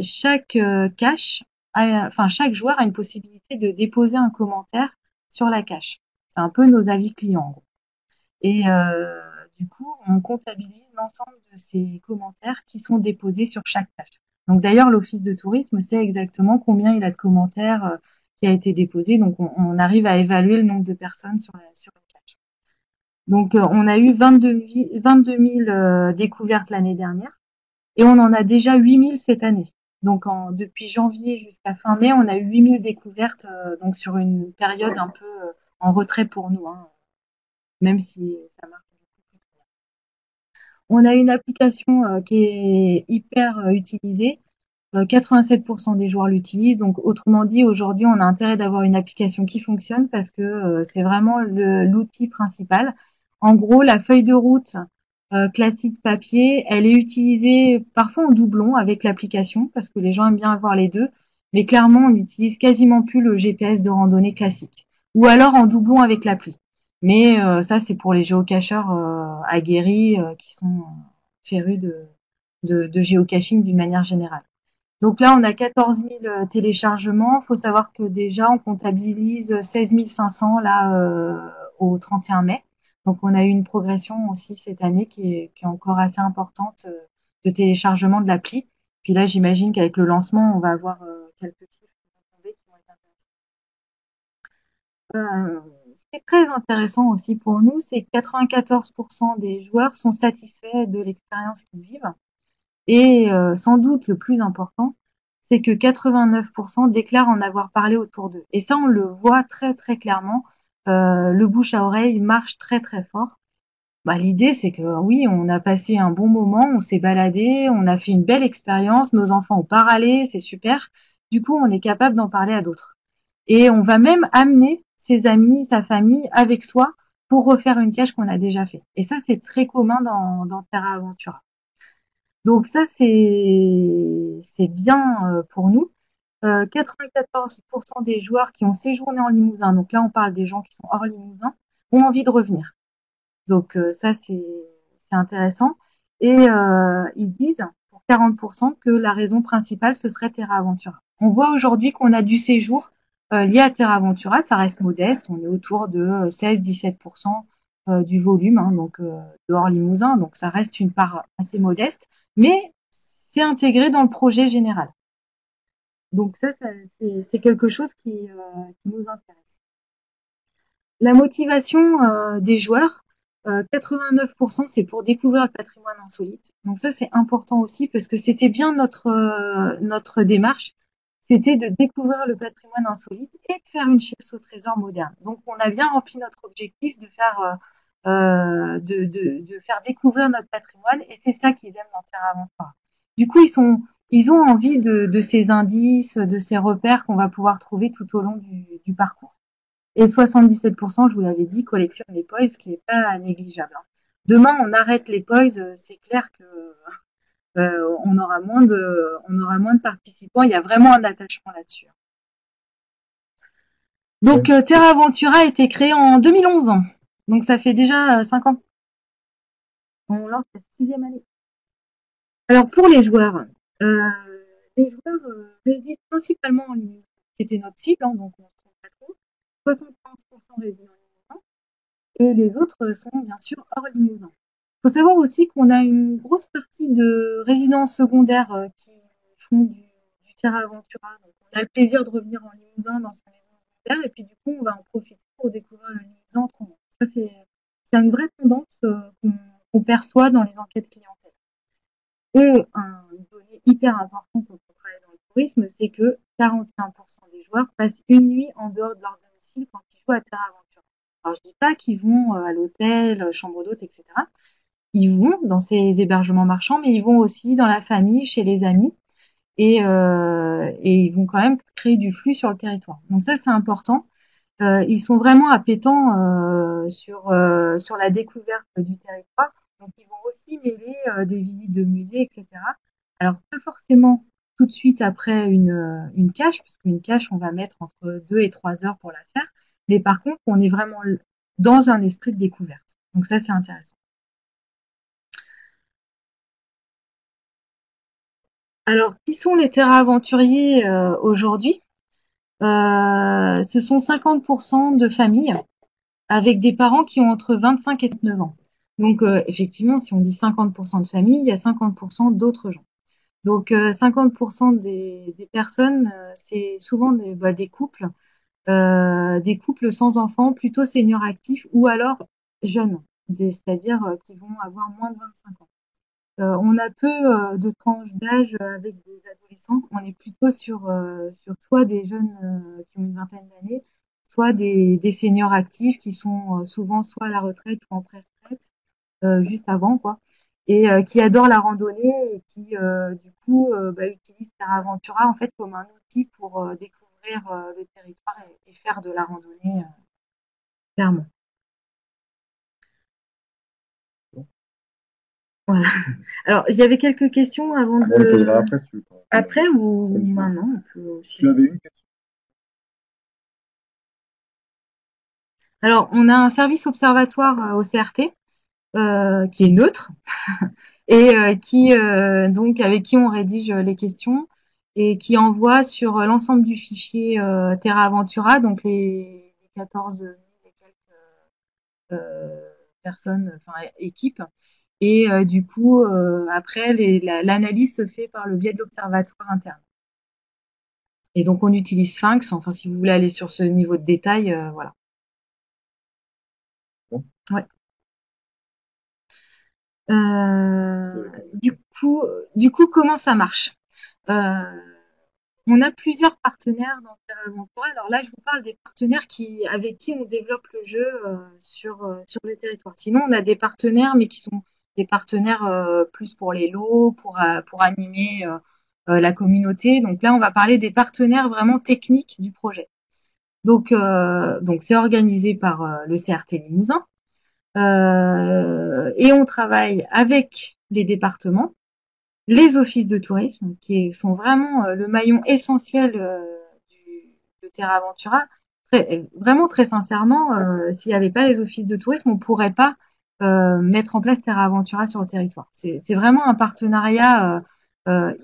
Chaque cache, chaque joueur a une possibilité de déposer un commentaire sur la cache. C'est un peu nos avis clients, en gros. Et du coup, on comptabilise l'ensemble de ces commentaires qui sont déposés sur chaque cache. Donc d'ailleurs, l'Office de tourisme sait exactement combien il a de commentaires qui a été déposé. Donc on arrive à évaluer le nombre de personnes sur une cache. Donc on a eu 22 000 découvertes l'année dernière et on en a déjà 8 000 cette année. Donc depuis janvier jusqu'à fin mai, on a eu 8 000 découvertes donc sur une période un peu en retrait pour nous, hein, même si ça marche. On a une application qui est hyper utilisée. 87% des joueurs l'utilisent. Donc, autrement dit, aujourd'hui, on a intérêt d'avoir une application qui fonctionne parce que c'est vraiment l'outil principal. En gros, la feuille de route classique papier, elle est utilisée parfois en doublon avec l'application parce que les gens aiment bien avoir les deux. Mais clairement, on n'utilise quasiment plus le GPS de randonnée classique. Ou alors en doublon avec l'appli. Mais ça, c'est pour les géocacheurs aguerris qui sont férus de géocaching d'une manière générale. Donc là, on a 14 000 téléchargements. Il faut savoir que déjà, on comptabilise 16 500 là au 31 mai. Donc on a eu une progression aussi cette année qui est encore assez importante de téléchargement de l'appli. Puis là, j'imagine qu'avec le lancement, on va avoir quelques chiffres qui vont tomber qui vont être intéressants. Ce qui est très intéressant aussi pour nous, c'est que 94% des joueurs sont satisfaits de l'expérience qu'ils vivent. Et sans doute le plus important, c'est que 89% déclarent en avoir parlé autour d'eux. Et ça, on le voit très très clairement. Le bouche à oreille marche très très fort. Bah, l'idée, c'est que oui, on a passé un bon moment, on s'est baladé, on a fait une belle expérience, nos enfants ont pas râlé, c'est super. Du coup, on est capable d'en parler à d'autres. Et on va même amener ses amis, sa famille avec soi pour refaire une cache qu'on a déjà fait. Et ça, c'est très commun dans Terra Aventura. Donc ça, c'est bien pour nous. 94% des joueurs qui ont séjourné en Limousin, donc là on parle des gens qui sont hors Limousin, ont envie de revenir. Donc ça, c'est intéressant. Et ils disent, pour 40%, que la raison principale, ce serait Terra Aventura. On voit aujourd'hui qu'on a du séjour lié à Terra Aventura, ça reste modeste, on est autour de 16-17% du volume, hein, donc de hors Limousin, donc ça reste une part assez modeste, mais c'est intégré dans le projet général. Donc ça c'est quelque chose qui nous intéresse. La motivation des joueurs, 89% c'est pour découvrir le patrimoine insolite. Donc ça c'est important aussi parce que c'était bien notre démarche, c'était de découvrir le patrimoine insolite et de faire une chasse au trésor moderne. Donc on a bien rempli notre objectif de faire de faire découvrir notre patrimoine et c'est ça qu'ils aiment dans Terra Aventura. Du coup ils ont envie de ces indices, de ces repères qu'on va pouvoir trouver tout au long du parcours. Et 77%, je vous l'avais dit, collectionnent les poils, ce qui n'est pas négligeable. Hein. Demain, on arrête les poils, c'est clair que on aura moins de participants. Il y a vraiment un attachement là-dessus. Donc, Terra Aventura a été créé en 2011. Donc, ça fait déjà 5 ans. On lance la 6e année. Alors, pour les joueurs résident principalement en Limousin, qui était notre cible, hein, donc on ne se trompe pas trop. 71% résident en Limousin. Et les autres sont bien sûr hors Limousin. Il faut savoir aussi qu'on a une grosse partie de résidents secondaires qui font du Terra Aventura. Donc, on a le plaisir de revenir en Limousin dans sa maison secondaire et puis du coup, on va en profiter pour découvrir le Limousin autrement. Ça, c'est une vraie tendance qu'on perçoit dans les enquêtes clientèle. Et une donnée hyper importante quand on travaille dans le tourisme, c'est que 41% des joueurs passent une nuit en dehors de leur domicile quand ils jouent à Terra Aventura. Alors, je dis pas qu'ils vont à l'hôtel, chambre d'hôte, etc. Ils vont dans ces hébergements marchands, mais ils vont aussi dans la famille, chez les amis, et ils vont quand même créer du flux sur le territoire. Donc ça, c'est important. Ils sont vraiment appétents sur la découverte du territoire. Donc ils vont aussi mêler des visites de musées, etc. Alors pas forcément tout de suite après une cache, puisqu'une cache, on va mettre entre 2 et 3 heures pour la faire. Mais par contre, on est vraiment dans un esprit de découverte. Donc ça, c'est intéressant. Alors, qui sont les terrains aventuriers aujourd'hui? Ce sont 50% de familles avec des parents qui ont entre 25 et 39 ans. Donc, effectivement, si on dit 50% de familles, il y a 50% d'autres gens. Donc, 50% des personnes, c'est souvent des couples sans enfants, plutôt seniors actifs ou alors jeunes, c'est-à-dire qui vont avoir moins de 25 ans. On a peu de tranches d'âge avec des adolescents. On est plutôt sur soit des jeunes qui ont une vingtaine d'années, soit des seniors actifs qui sont souvent soit à la retraite ou en pré-retraite, juste avant, quoi, et qui adorent la randonnée et qui, du coup, utilisent Terra Aventura en fait comme un outil pour découvrir le territoire et faire de la randonnée, clairement. Voilà. Alors, il y avait quelques questions avant On les posera de... après, si tu veux. Après ou Comme tu veux. maintenant, on peut aussi. Tu avais une question? Alors, on a un service observatoire au CRT qui est neutre et qui donc avec qui on rédige les questions et qui envoie sur l'ensemble du fichier Terra Aventura, donc les 14 000 et quelques personnes, enfin équipes. Et du coup, après, l'analyse se fait par le biais de l'observatoire interne. Et donc, on utilise Sphinx. Enfin, si vous voulez aller sur ce niveau de détail, voilà. Bon. Ouais. Du coup, comment ça marche? Euh, on a plusieurs partenaires dans Terra Aventura. Alors là, je vous parle des partenaires avec qui on développe le jeu sur le territoire. Sinon, on a des partenaires, mais qui sont des partenaires plus pour les lots, pour animer la communauté. Donc là, on va parler des partenaires vraiment techniques du projet. Donc c'est organisé par le CRT Limousin. Et on travaille avec les départements, les offices de tourisme, qui sont vraiment le maillon essentiel de Terra Aventura. Vraiment, très sincèrement, s'il n'y avait pas les offices de tourisme, on ne pourrait pas mettre en place Terra Aventura sur le territoire. C'est vraiment un partenariat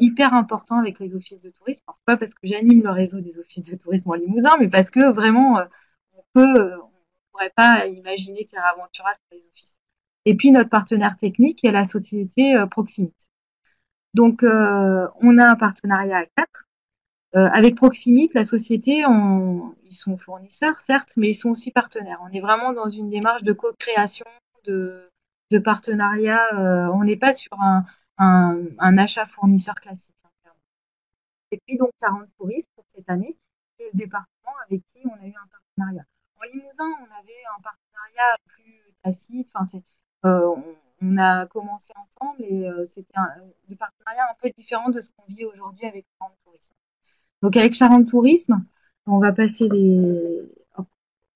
hyper important avec les offices de tourisme. Alors, c'est pas parce que j'anime le réseau des offices de tourisme en Limousin, mais parce que vraiment, on ne pourrait pas imaginer Terra Aventura sur les offices. Et puis, notre partenaire technique est la société Proximit. Donc, on a un partenariat à 4. Avec Proximit, la société, ils sont fournisseurs, certes, mais ils sont aussi partenaires. On est vraiment dans une démarche de co-création, de partenariat. On n'est pas sur un achat fournisseur classique. Et puis, donc, 40 touristes pour cette année, c'est le département avec qui on a eu un partenariat. En Limousin, on avait un partenariat plus tacite. Enfin, on a commencé ensemble et c'était des partenariats un peu différents de ce qu'on vit aujourd'hui avec Charente Tourisme. Donc avec Charente Tourisme, on va passer on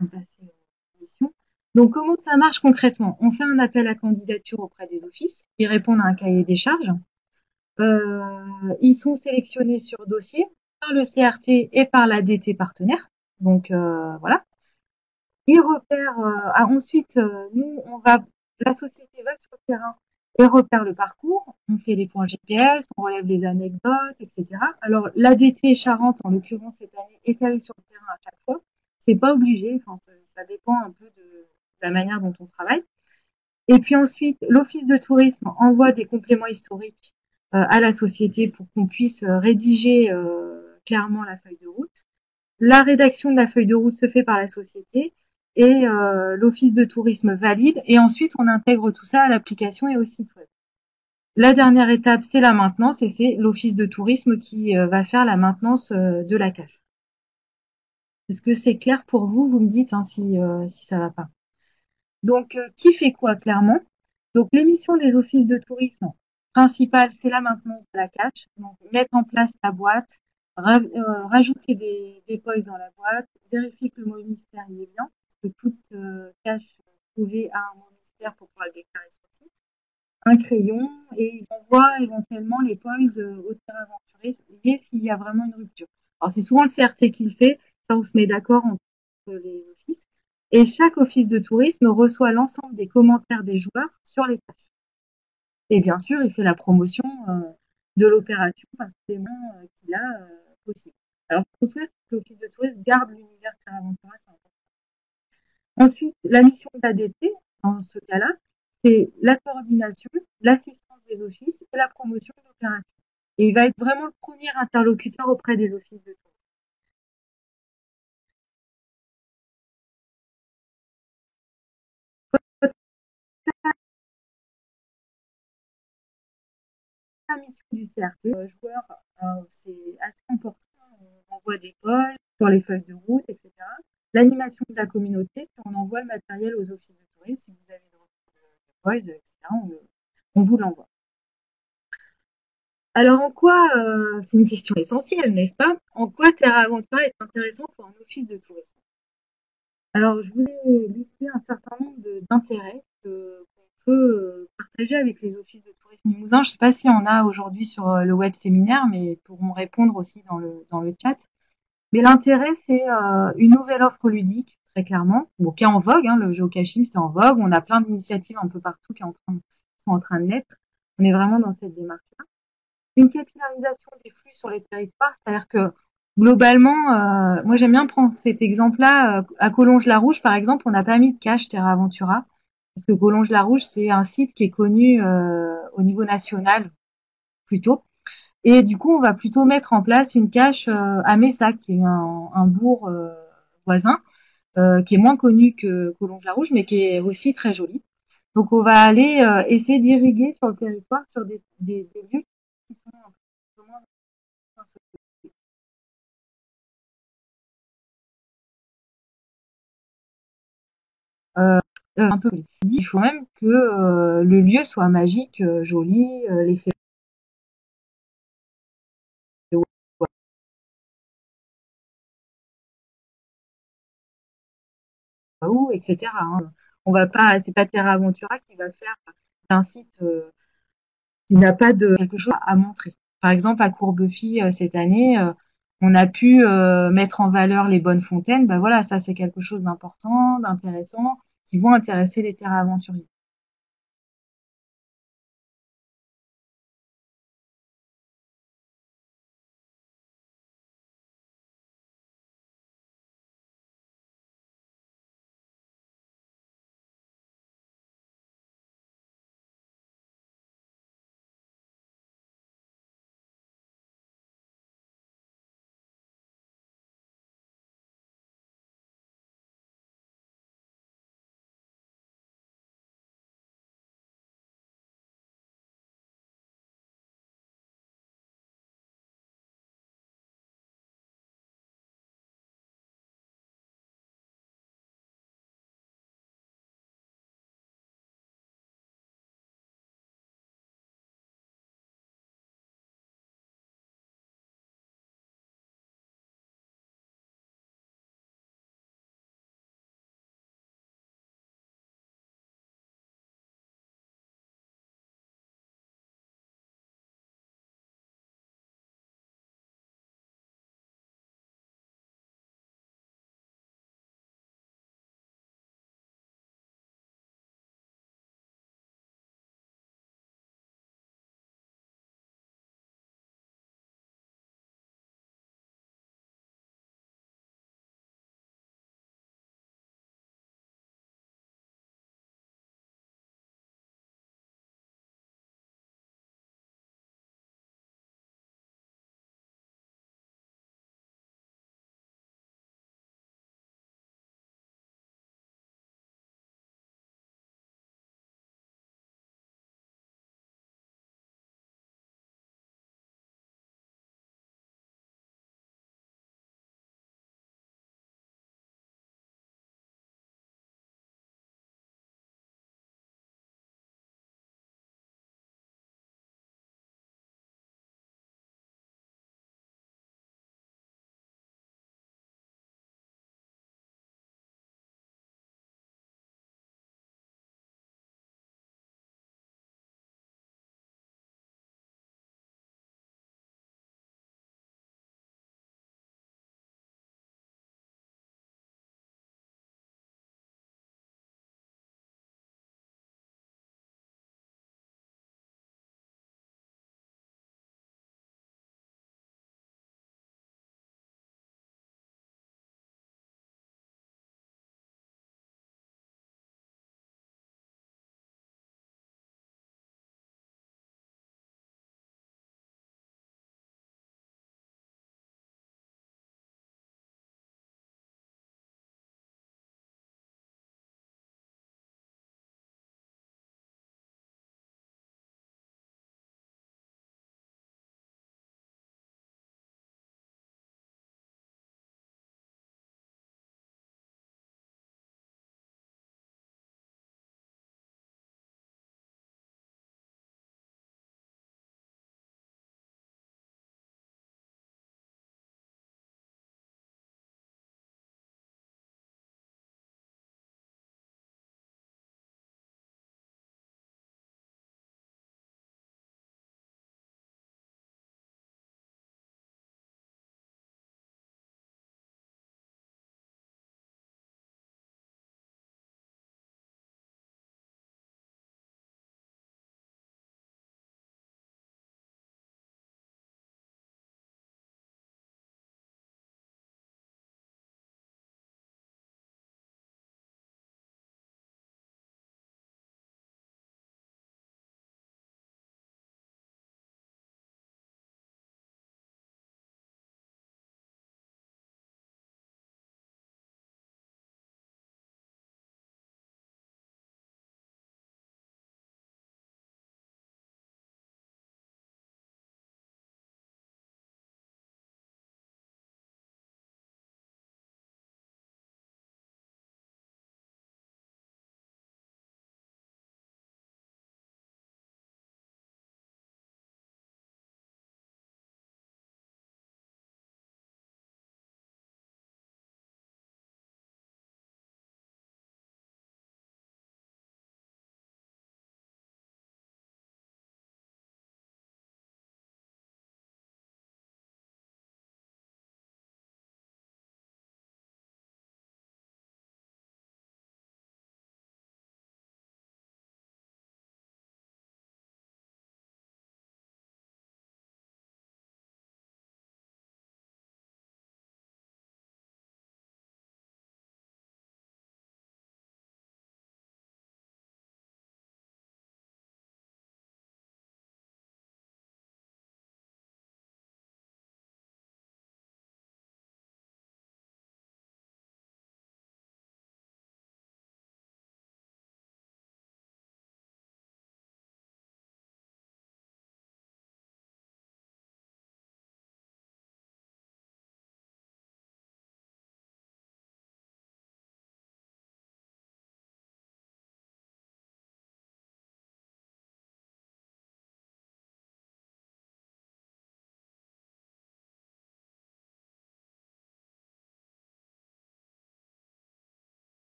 va passer aux missions. Donc comment ça marche concrètement? On fait un appel à candidature auprès des offices, ils répondent à un cahier des charges. Ils sont sélectionnés sur dossier par le CRT et par la DT partenaire. Donc voilà. Ils repèrent. Ensuite, la société va sur le terrain et repère le parcours. On fait les points GPS, on relève les anecdotes, etc. Alors l'ADT Charente, en l'occurrence cette année, est allée sur le terrain à chaque fois. C'est pas obligé. Enfin, ça dépend un peu de la manière dont on travaille. Et puis ensuite, l'office de tourisme envoie des compléments historiques à la société pour qu'on puisse rédiger clairement la feuille de route. La rédaction de la feuille de route se fait par la société et l'office de tourisme valide. Et ensuite, on intègre tout ça à l'application et au site web. La dernière étape, c'est la maintenance et c'est l'office de tourisme qui va faire la maintenance de la cache. Est-ce que c'est clair pour vous? Vous me dites si ça va pas. Donc, qui fait quoi clairement? Donc, l'émission des offices de tourisme principale, c'est la maintenance de la cache. Donc, mettre en place la boîte, rajouter des poils dans la boîte, vérifier que le mot mystère y est bien, parce que toute cache trouvée a un mot mystère pour pouvoir le déclarer sur le site. Un crayon, et ils envoient éventuellement les poils au terrain aventurier s'il y a vraiment une rupture. Alors, c'est souvent le CRT qui le fait, ça on se met d'accord entre les offices. Et chaque office de tourisme reçoit l'ensemble des commentaires des joueurs sur les tâches. Et bien sûr, il fait la promotion de l'opération par tous les moyens qu'il a possible. Alors, ce qu'on souhaite, c'est que l'Office de tourisme garde l'univers Terre Aventura. Ensuite, la mission d'ADT, dans ce cas-là, c'est la coordination, l'assistance des offices et la promotion de l'opération. Et il va être vraiment le premier interlocuteur auprès des offices de tourisme. La mission du CRT, joueur, c'est assez important. On envoie des polls sur les feuilles de route, etc. L'animation de la communauté, on envoie le matériel aux offices de tourisme. Si vous avez des retours de polls, etc., on vous l'envoie. Alors en quoi, c'est une question essentielle, n'est-ce pas? En quoi Terra Aventura est intéressant pour un office de tourisme? Alors je vous ai listé un certain nombre d'intérêts qu'on peut partager avec les offices de tourisme Limousin. Je ne sais pas s'il y en a aujourd'hui sur le web séminaire, mais ils pourront répondre aussi dans le chat. Mais l'intérêt, c'est une nouvelle offre ludique, très clairement, bon, qui est en vogue, hein, le géocaching, c'est en vogue. On a plein d'initiatives un peu partout qui sont en train de naître. On est vraiment dans cette démarche-là. Une capillarisation des flux sur les territoires, c'est-à-dire que globalement, moi j'aime bien prendre cet exemple-là. À Collonges-la-Rouge, par exemple, on n'a pas mis de cache Terra Aventura, parce que Collonges-la-Rouge, c'est un site qui est connu au niveau national, plutôt. Et du coup, on va plutôt mettre en place une cache à Messac, qui est un bourg voisin, qui est moins connu que Collonges-la-Rouge, mais qui est aussi très joli. Donc, on va aller essayer d'irriguer sur le territoire sur des lieux qui sont un peu moins un peu plus. Il faut même que le lieu soit magique, joli, l'effet waouh, etc. Hein. On va pas, c'est pas Terra Aventura qui va faire d'un site qui n'a pas de quelque chose à montrer. Par exemple, à Courbeufy cette année, on a pu mettre en valeur les bonnes fontaines. Ben voilà, ça c'est quelque chose d'important, d'intéressant, qui vont intéresser les terrains aventuriers.